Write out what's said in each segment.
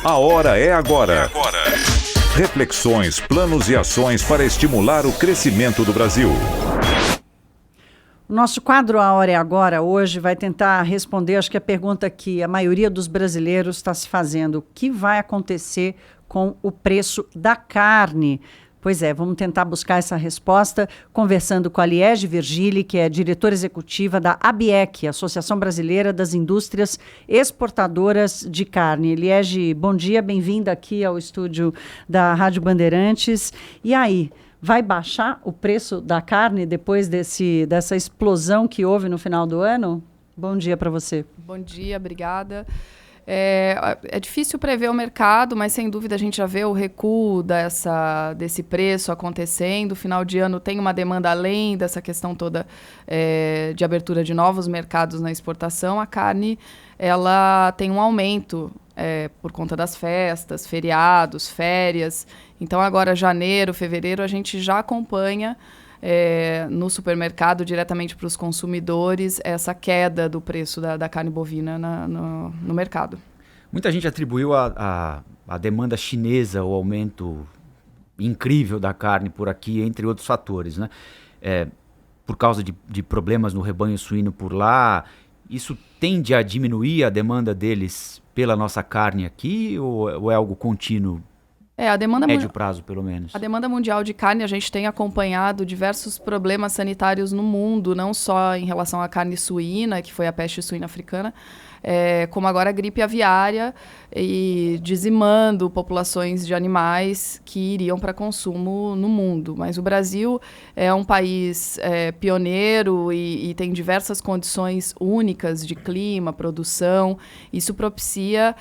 A hora é agora. Reflexões, planos e ações para estimular o crescimento do Brasil. O nosso quadro A Hora é Agora hoje vai tentar responder, acho que a pergunta que a maioria dos brasileiros está se fazendo: o que vai acontecer com o preço da carne? Pois é, vamos tentar buscar essa resposta conversando com a Liege Virgili, que é diretora executiva da ABIEC, Associação Brasileira das Indústrias Exportadoras de Carne. Liege, bom dia, bem-vinda aqui ao estúdio da Rádio Bandeirantes. E aí, vai baixar o preço da carne depois dessa explosão que houve no final do ano? Bom dia para você. Bom dia, obrigada. É difícil prever o mercado, mas sem dúvida a gente já vê o recuo desse preço acontecendo. Final de ano tem uma demanda além dessa questão toda de abertura de novos mercados na exportação. A carne ela tem um aumento por conta das festas, feriados, férias. Então agora janeiro, fevereiro a gente já acompanha no supermercado, diretamente para os consumidores, essa queda do preço da carne bovina no mercado. Muita gente atribuiu a demanda chinesa o aumento incrível da carne por aqui, entre outros fatores, né? Por causa de problemas no rebanho suíno por lá, isso tende a diminuir a demanda deles pela nossa carne aqui ou é algo contínuo? A demanda médio prazo, pelo menos. A demanda mundial de carne, a gente tem acompanhado diversos problemas sanitários no mundo, não só em relação à carne suína, que foi a peste suína africana, como agora a gripe aviária, e dizimando populações de animais que iriam para consumo no mundo. Mas o Brasil é um país pioneiro e tem diversas condições únicas de clima, produção. Isso propicia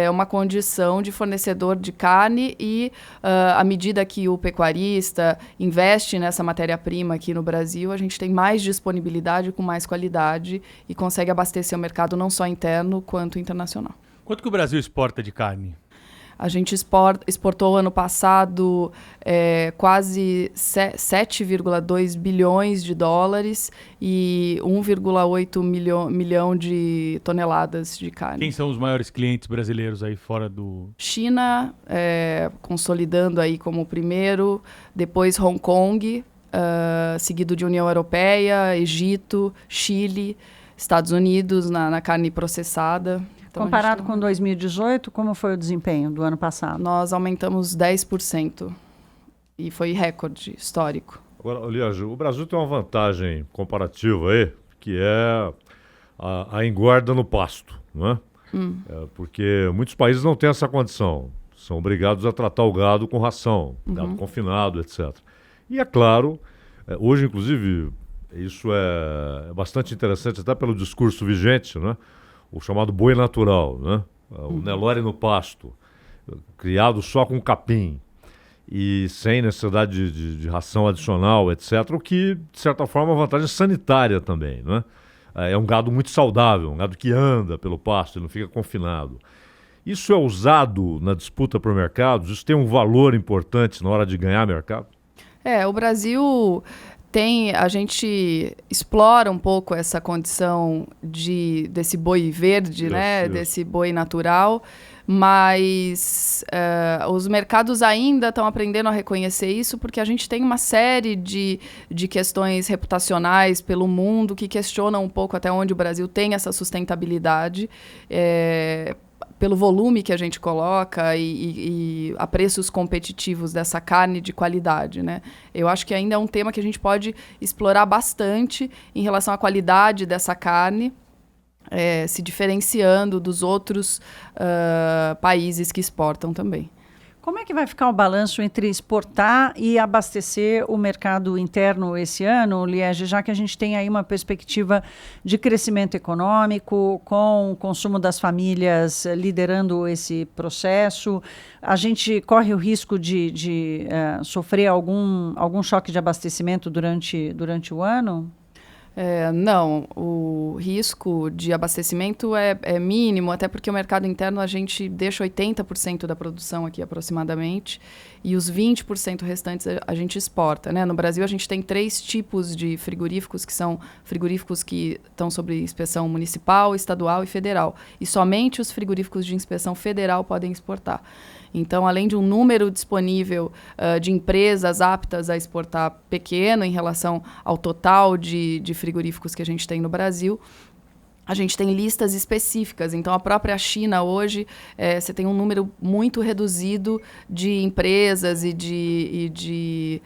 uma condição de fornecedor de carne e, à medida que o pecuarista investe nessa matéria-prima aqui no Brasil, a gente tem mais disponibilidade com mais qualidade e consegue abastecer o mercado não só interno quanto internacional. Quanto que o Brasil exporta de carne? A gente exportou ano passado quase 7,2 bilhões de dólares e 1,8 milhão de toneladas de carne. Quem são os maiores clientes brasileiros aí fora do... China, consolidando aí como o primeiro, depois Hong Kong, seguido de União Europeia, Egito, Chile, Estados Unidos na carne processada. Então, comparado com 2018, como foi o desempenho do ano passado? Nós aumentamos 10% e foi recorde histórico. Agora, Liege, o Brasil tem uma vantagem comparativa aí, que é a engorda no pasto, não é? Porque muitos países não têm essa condição. São obrigados a tratar o gado com ração, gado confinado, etc. E é claro, hoje inclusive, isso é bastante interessante até pelo discurso vigente, né? O chamado boi natural, né? O Nelore no pasto, criado só com capim e sem necessidade de ração adicional, etc. O que, de certa forma, é uma vantagem sanitária também, né? É um gado muito saudável, um gado que anda pelo pasto e não fica confinado. Isso é usado na disputa por mercados? Isso tem um valor importante na hora de ganhar mercado? O Brasil... A gente explora um pouco essa condição desse boi verde, né? Desse boi natural, mas os mercados ainda estão aprendendo a reconhecer isso, porque a gente tem uma série de questões reputacionais pelo mundo que questionam um pouco até onde o Brasil tem essa sustentabilidade, pelo volume que a gente coloca e a preços competitivos dessa carne de qualidade, né? Eu acho que ainda é um tema que a gente pode explorar bastante em relação à qualidade dessa carne, se diferenciando dos outros países que exportam também. Como é que vai ficar o balanço entre exportar e abastecer o mercado interno esse ano, Liege, já que a gente tem aí uma perspectiva de crescimento econômico, com o consumo das famílias liderando esse processo? A gente corre o risco de sofrer algum choque de abastecimento durante o ano? Não, o risco de abastecimento é mínimo, até porque o mercado interno a gente deixa 80% da produção aqui aproximadamente e os 20% restantes a gente exporta, né? No Brasil a gente tem 3 tipos de frigoríficos, que são frigoríficos que estão sob inspeção municipal, estadual e federal. E somente os frigoríficos de inspeção federal podem exportar. Então, além de um número disponível de empresas aptas a exportar pequeno em relação ao total de frigoríficos que a gente tem no Brasil, a gente tem listas específicas. Então, a própria China hoje, você tem um número muito reduzido de empresas e de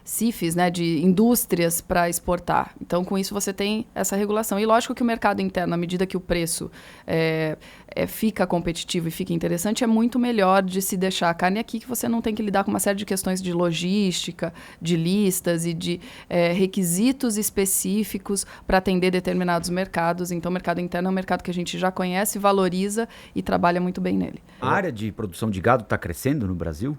CIFs, né, de indústrias para exportar. Então, com isso, você tem essa regulação. E lógico que o mercado interno, à medida que o preço fica competitivo e fica interessante, é muito melhor de se deixar a carne aqui, que você não tem que lidar com uma série de questões de logística, de listas e de requisitos específicos para atender determinados mercados. Então, o mercado interno é um mercado que a gente já conhece, valoriza e trabalha muito bem nele. A área de produção de gado está crescendo no Brasil?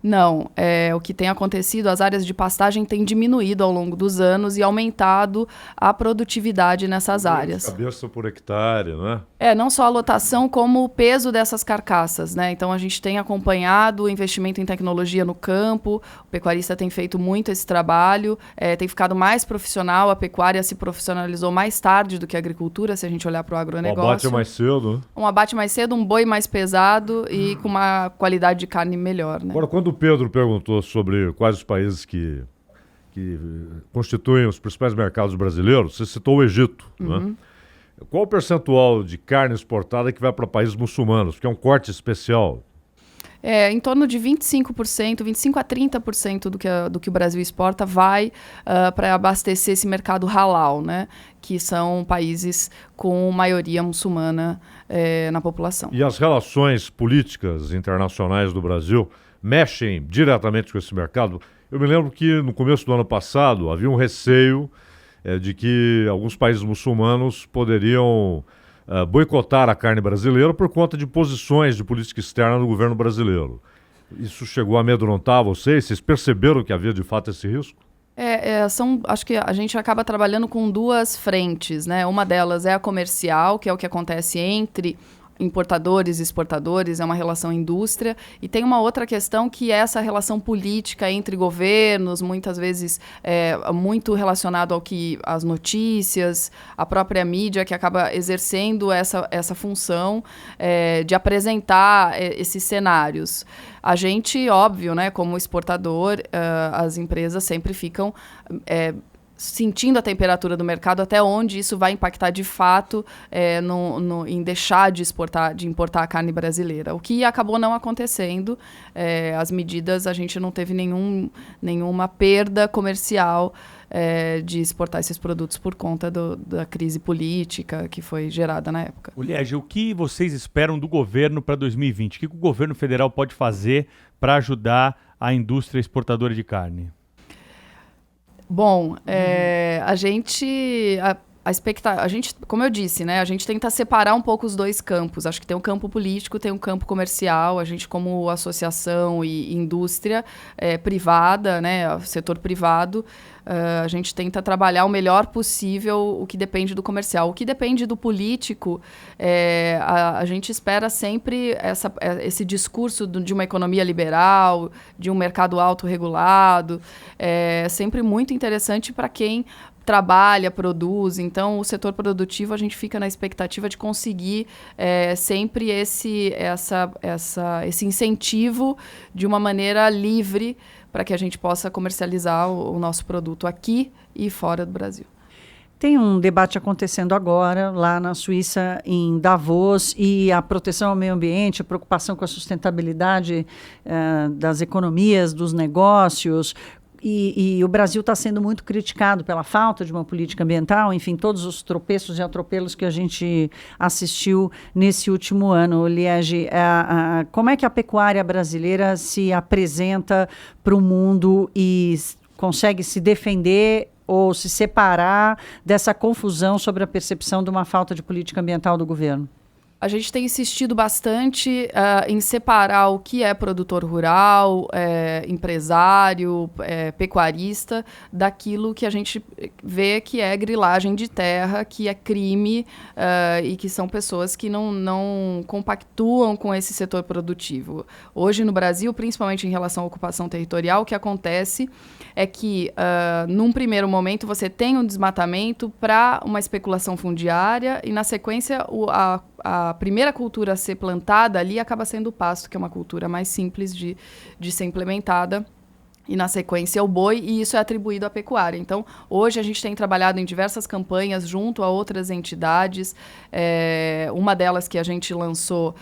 Não, o que tem acontecido, as áreas de pastagem têm diminuído ao longo dos anos e aumentado a produtividade nessas áreas. Cabeça por hectare, né? Não só a lotação, como o peso dessas carcaças, né? Então, a gente tem acompanhado o investimento em tecnologia no campo, o pecuarista tem feito muito esse trabalho, tem ficado mais profissional, a pecuária se profissionalizou mais tarde do que a agricultura, se a gente olhar para o agronegócio. Um abate mais cedo, né? Um abate mais cedo, um boi mais pesado e com uma qualidade de carne melhor, né? Agora, quando o Pedro perguntou sobre quais os países que constituem os principais mercados brasileiros, você citou o Egito, né? Qual o percentual de carne exportada que vai para países muçulmanos? Porque é um corte especial. Em torno de 25%, 25% a 30% do que o Brasil exporta vai para abastecer esse mercado halal, né? Que são países com maioria muçulmana na população. E as relações políticas internacionais do Brasil mexem diretamente com esse mercado? Eu me lembro que no começo do ano passado havia um receio de que alguns países muçulmanos poderiam boicotar a carne brasileira por conta de posições de política externa do governo brasileiro. Isso chegou a amedrontar vocês? Vocês perceberam que havia de fato esse risco? Acho que a gente acaba trabalhando com 2 frentes, né? Uma delas é a comercial, que é o que acontece entre importadores e exportadores, é uma relação indústria, e tem uma outra questão que é essa relação política entre governos, muitas vezes muito relacionado ao que as notícias, a própria mídia que acaba exercendo essa função de apresentar esses cenários. A gente, óbvio, né, como exportador, as empresas sempre ficam sentindo a temperatura do mercado, até onde isso vai impactar de fato em deixar de importar a carne brasileira. O que acabou não acontecendo, as medidas, a gente não teve nenhuma perda comercial de exportar esses produtos por conta da crise política que foi gerada na época. Liege, o que vocês esperam do governo para 2020? O que o governo federal pode fazer para ajudar a indústria exportadora de carne? Bom, a gente, como eu disse, né, a gente tenta separar um pouco os 2 campos. Acho que tem um campo político, tem um campo comercial. A gente, como associação e indústria privada, né, setor privado, a gente tenta trabalhar o melhor possível o que depende do comercial. O que depende do político, a gente espera sempre esse discurso de uma economia liberal, de um mercado autorregulado. É sempre muito interessante para quem trabalha, produz. Então, o setor produtivo, a gente fica na expectativa de conseguir sempre esse incentivo de uma maneira livre para que a gente possa comercializar o nosso produto aqui e fora do Brasil. Tem um debate acontecendo agora, lá na Suíça, em Davos, e a proteção ao meio ambiente, a preocupação com a sustentabilidade das economias, dos negócios. E o Brasil está sendo muito criticado pela falta de uma política ambiental, enfim, todos os tropeços e atropelos que a gente assistiu nesse último ano. Liege, como é que a pecuária brasileira se apresenta para o mundo e consegue se defender ou se separar dessa confusão sobre a percepção de uma falta de política ambiental do governo? A gente tem insistido bastante em separar o que é produtor rural, empresário, pecuarista, daquilo que a gente vê que é grilagem de terra, que é crime e que são pessoas que não compactuam com esse setor produtivo. Hoje no Brasil, principalmente em relação à ocupação territorial, o que acontece é que, num primeiro momento, você tem um desmatamento para uma especulação fundiária e, na sequência, a primeira cultura a ser plantada ali acaba sendo o pasto, que é uma cultura mais simples de ser implementada. E, na sequência, o boi, e isso é atribuído à pecuária. Então, hoje a gente tem trabalhado em diversas campanhas junto a outras entidades. Uma delas que a gente lançou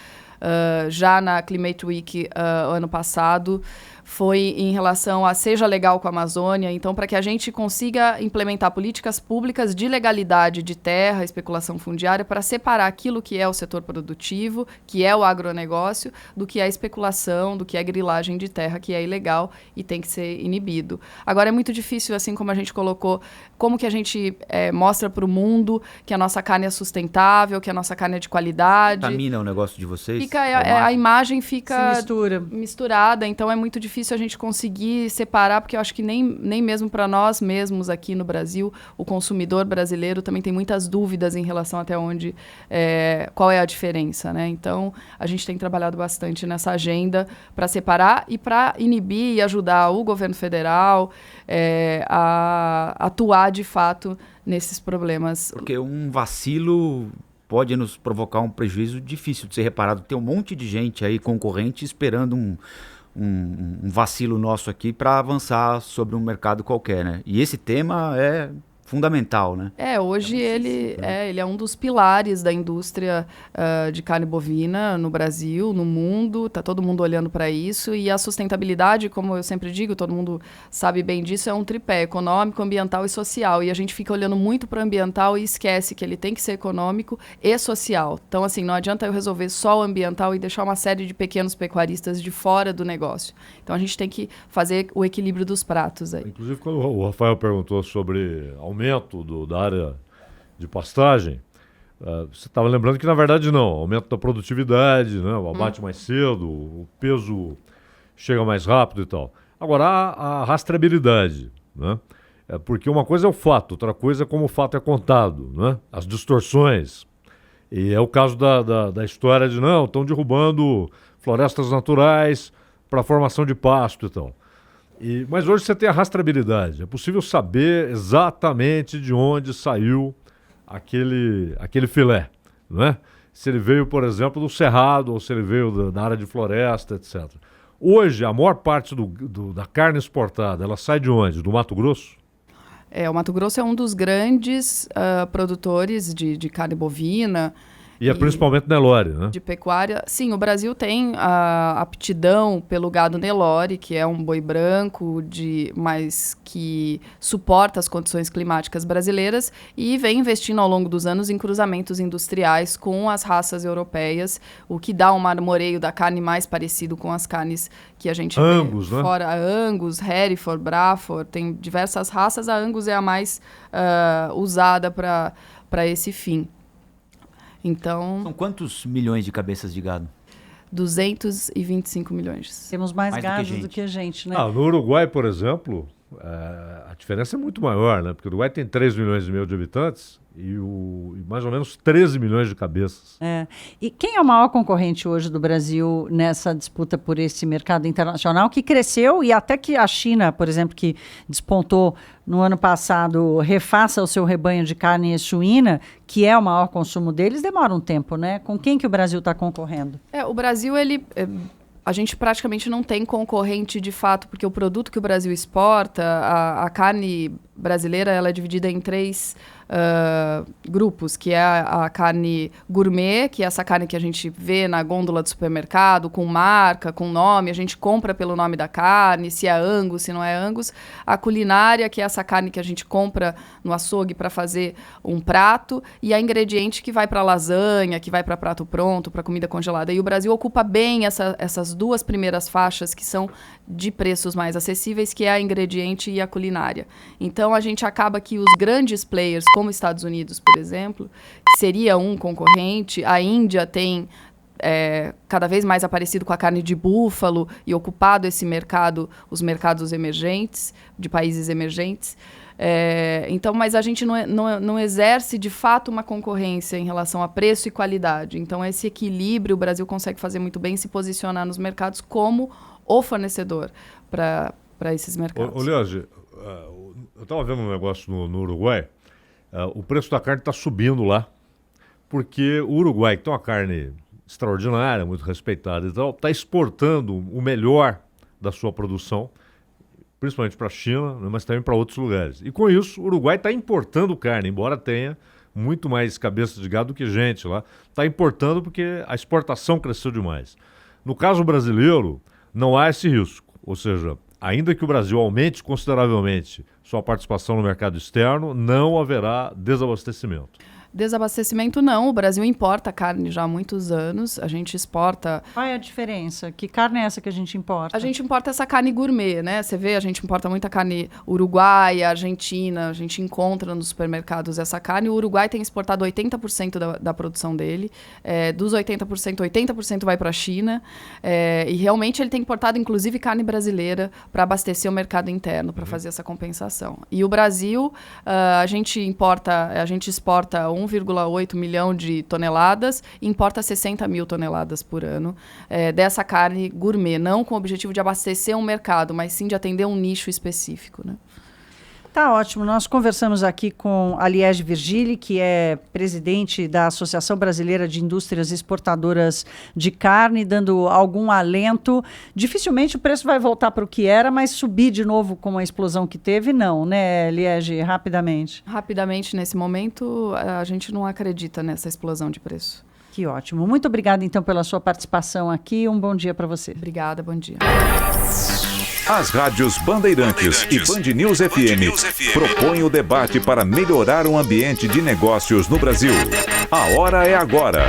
já na Climate Week ano passado foi em relação a Seja Legal com a Amazônia. Então, para que a gente consiga implementar políticas públicas de legalidade de terra, especulação fundiária, para separar aquilo que é o setor produtivo, que é o agronegócio, do que é a especulação, do que é a grilagem de terra, que é ilegal e tem que ser inibido. Agora, é muito difícil, assim como a gente colocou, como que a gente mostra para o mundo que a nossa carne é sustentável, que a nossa carne é de qualidade. Contamina o negócio de vocês? A imagem fica misturada, então é muito difícil a gente conseguir separar, porque eu acho que nem mesmo para nós mesmos aqui no Brasil, o consumidor brasileiro também tem muitas dúvidas em relação até onde, qual é a diferença, né? Então, a gente tem trabalhado bastante nessa agenda para separar e para inibir e ajudar o governo federal a atuar de fato nesses problemas. Porque um vacilo pode nos provocar um prejuízo difícil de ser reparado. Tem um monte de gente aí, concorrente, esperando um vacilo nosso aqui para avançar sobre um mercado qualquer, né? E esse tema é fundamental, né? Hoje ele é um dos pilares da indústria de carne bovina no Brasil, no mundo, tá todo mundo olhando para isso, e a sustentabilidade, como eu sempre digo, todo mundo sabe bem disso, é um tripé econômico, ambiental e social, e a gente fica olhando muito para o ambiental e esquece que ele tem que ser econômico e social. Então, assim, não adianta eu resolver só o ambiental e deixar uma série de pequenos pecuaristas de fora do negócio. Então, a gente tem que fazer o equilíbrio dos pratos aí. Inclusive, quando o Rafael perguntou sobre aumento da área de pastagem, você estava lembrando que, na verdade, não. Aumento da produtividade, né? O abate mais cedo, o peso chega mais rápido e tal. Agora, a rastreabilidade, né? Porque uma coisa é o fato, outra coisa é como o fato é contado, né? As distorções. E é o caso da história de, não, estão derrubando florestas naturais para a formação de pasto e tal. Mas hoje você tem a rastreabilidade. É possível saber exatamente de onde saiu aquele filé, não é? Se ele veio, por exemplo, do cerrado ou se ele veio da área de floresta, etc. Hoje, a maior parte da carne exportada, ela sai de onde? Do Mato Grosso? O Mato Grosso é um dos grandes produtores de carne bovina. E principalmente Nelore, né? De pecuária. Sim, o Brasil tem a aptidão pelo gado Nelore, que é um boi branco, mas que suporta as condições climáticas brasileiras e vem investindo ao longo dos anos em cruzamentos industriais com as raças europeias, o que dá um marmoreio da carne mais parecido com as carnes que a gente Angus, vê fora. Né? Angus, Hereford, Braford, tem diversas raças. A Angus é a mais usada para esse fim. Então, são quantos milhões de cabeças de gado? 225 milhões. Temos mais gado do que gente, né? No Uruguai, por exemplo, a diferença é muito maior, né? Porque o Uruguai tem 3 milhões e meio de habitantes e mais ou menos 13 milhões de cabeças. E quem é o maior concorrente hoje do Brasil nessa disputa por esse mercado internacional que cresceu e até que a China, por exemplo, que despontou no ano passado, refaça o seu rebanho de carne suína, que é o maior consumo deles, demora um tempo, né? Com quem que o Brasil está concorrendo? O Brasil, a gente praticamente não tem concorrente de fato, porque o produto que o Brasil exporta, a carne brasileira, ela é dividida em 3 grupos, que é a carne gourmet, que é essa carne que a gente vê na gôndola do supermercado, com marca, com nome, a gente compra pelo nome da carne, se é Angus, se não é Angus. A culinária, que é essa carne que a gente compra no açougue para fazer um prato, e a ingrediente que vai para lasanha, que vai para prato pronto, para comida congelada. E o Brasil ocupa bem essas duas primeiras faixas que são de preços mais acessíveis, que é a ingrediente e a culinária. Então, a gente acaba que os grandes players, como Estados Unidos, por exemplo, que seria um concorrente, a Índia tem cada vez mais aparecido com a carne de búfalo e ocupado esse mercado, os mercados emergentes, de países emergentes. Então, mas a gente não exerce, de fato, uma concorrência em relação a preço e qualidade. Então, esse equilíbrio o Brasil consegue fazer muito bem, se posicionar nos mercados como o fornecedor para esses mercados. Ô Leandro, eu estava vendo um negócio no Uruguai, o preço da carne está subindo lá, porque o Uruguai, que tem uma carne extraordinária, muito respeitada e tal, está exportando o melhor da sua produção, principalmente para a China, mas também para outros lugares. E com isso, o Uruguai está importando carne, embora tenha muito mais cabeça de gado do que gente lá. Está importando porque a exportação cresceu demais. No caso brasileiro, não há esse risco. Ou seja, ainda que o Brasil aumente consideravelmente sua participação no mercado externo, não haverá desabastecimento. Desabastecimento não, o Brasil importa carne já há muitos anos, a gente exporta... Qual é a diferença? Que carne é essa que a gente importa? A gente importa essa carne gourmet, né? Você vê, a gente importa muita carne uruguaia, argentina, a gente encontra nos supermercados essa carne. O Uruguai tem exportado 80% da produção dele, dos 80% vai para a China, e realmente ele tem importado inclusive carne brasileira para abastecer o mercado interno, para fazer essa compensação. E o Brasil, a gente exporta 1,8 milhão de toneladas e importa 60 mil toneladas por ano dessa carne gourmet, não com o objetivo de abastecer um mercado, mas sim de atender um nicho específico, né? Tá ótimo. Nós conversamos aqui com a Liege Virgili, que é presidente da Associação Brasileira de Indústrias Exportadoras de Carne, dando algum alento. Dificilmente o preço vai voltar para o que era, mas subir de novo com a explosão que teve, não, né, Liege? Rapidamente. Rapidamente, nesse momento, a gente não acredita nessa explosão de preço. Que ótimo. Muito obrigada, então, pela sua participação aqui. Um bom dia para você. Obrigada, bom dia. As rádios Bandeirantes e Band News FM propõem o debate para melhorar o ambiente de negócios no Brasil. A hora é agora.